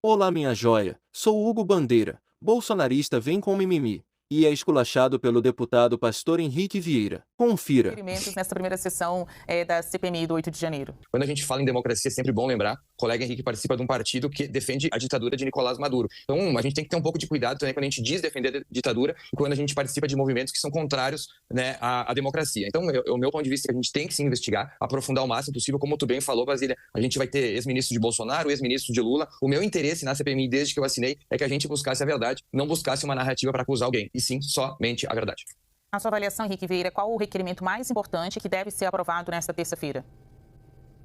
Olá minha joia, sou Hugo Bandeira, bolsonarista vem com mimimi, e é esculachado pelo deputado Pastor Henrique Vieira. Confira. Experimentos nessa primeira sessão da CPMI do 8 de janeiro. Quando a gente fala em democracia, é sempre bom lembrar, o colega Henrique participa de um partido que defende a ditadura de Nicolás Maduro. Então, a gente tem que ter um pouco de cuidado também quando a gente diz defender a ditadura e quando a gente participa de movimentos que são contrários, né, à democracia. Então, o meu ponto de vista é que a gente tem que se investigar, aprofundar o máximo possível, como tu bem falou, Basília. A gente vai ter ex-ministro de Bolsonaro, ex-ministro de Lula. O meu interesse na CPMI, desde que eu assinei, é que a gente buscasse a verdade, não buscasse uma narrativa para acusar alguém, e sim somente a verdade. Na sua avaliação, Henrique Vieira, qual o requerimento mais importante que deve ser aprovado nesta terça-feira?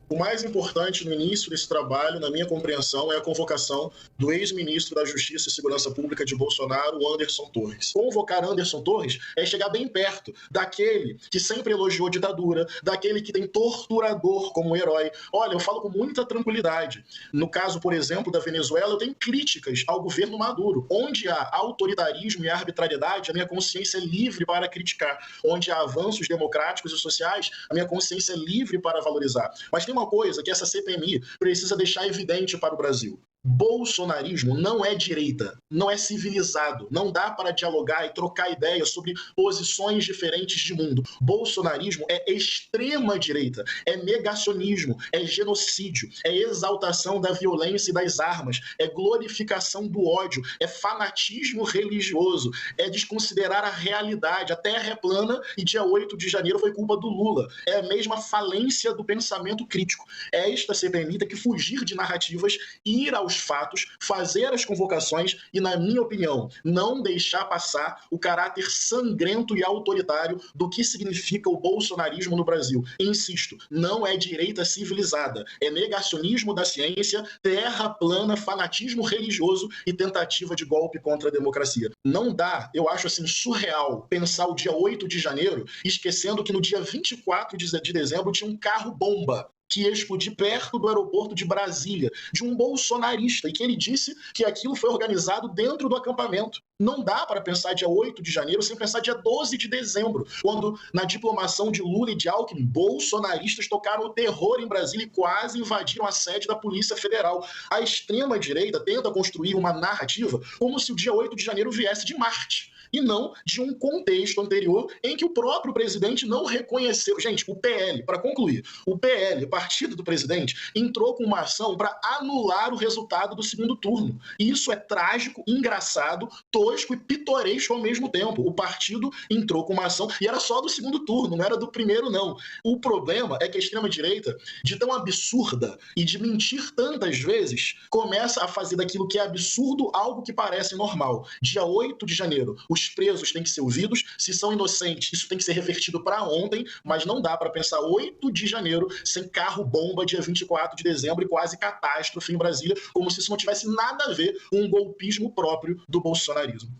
O mais importante no início desse trabalho, na minha compreensão, é a convocação do ex-ministro da Justiça e Segurança Pública de Bolsonaro, Anderson Torres. Convocar Anderson Torres é chegar bem perto daquele que sempre elogiou a ditadura, daquele que tem torturador como herói. Olha, eu falo com muita tranquilidade. No caso, por exemplo, da Venezuela, eu tenho críticas ao governo Maduro. Onde há autoritarismo e arbitrariedade, a minha consciência é livre para criticar. Onde há avanços democráticos e sociais, a minha consciência é livre para valorizar. Mas tem uma coisa que essa CPMI precisa deixar evidente para o Brasil. Bolsonarismo não é direita, não é civilizado, não dá para dialogar e trocar ideias sobre posições diferentes de mundo. Bolsonarismo é extrema direita, é negacionismo, é genocídio, é exaltação da violência e das armas, é glorificação do ódio, é fanatismo religioso, é desconsiderar a realidade. A terra é plana e dia 8 de janeiro foi culpa do Lula. É a mesma falência do pensamento crítico. Esta CPMI tem que fugir de narrativas e ir aos fatos, fazer as convocações e, na minha opinião, não deixar passar o caráter sangrento e autoritário do que significa o bolsonarismo no Brasil. Insisto, não é direita civilizada, é negacionismo da ciência, terra plana, fanatismo religioso e tentativa de golpe contra a democracia. Não dá, eu acho assim surreal, pensar o dia 8 de janeiro esquecendo que no dia 24 de dezembro tinha um carro-bomba que ia explodir perto do aeroporto de Brasília, de um bolsonarista, e que ele disse que aquilo foi organizado dentro do acampamento. Não dá para pensar dia 8 de janeiro sem pensar dia 12 de dezembro, quando, na diplomação de Lula e de Alckmin, bolsonaristas tocaram o terror em Brasília e quase invadiram a sede da Polícia Federal. A extrema-direita tenta construir uma narrativa como se o dia 8 de janeiro viesse de Marte, e não de um contexto anterior em que o próprio presidente não reconheceu. Gente, o PL, para concluir, o PL, partido do presidente, entrou com uma ação para anular o resultado do segundo turno. E isso é trágico, engraçado, tosco e pitoresco ao mesmo tempo. O partido entrou com uma ação e era só do segundo turno, não era do primeiro, não. O problema é que a extrema-direita, de tão absurda e de mentir tantas vezes, começa a fazer daquilo que é absurdo algo que parece normal. Dia 8 de janeiro, os presos têm que ser ouvidos, se são inocentes, isso tem que ser revertido para ontem, mas não dá para pensar 8 de janeiro sem carro-bomba dia 24 de dezembro e quase catástrofe em Brasília, como se isso não tivesse nada a ver com um golpismo próprio do bolsonarismo.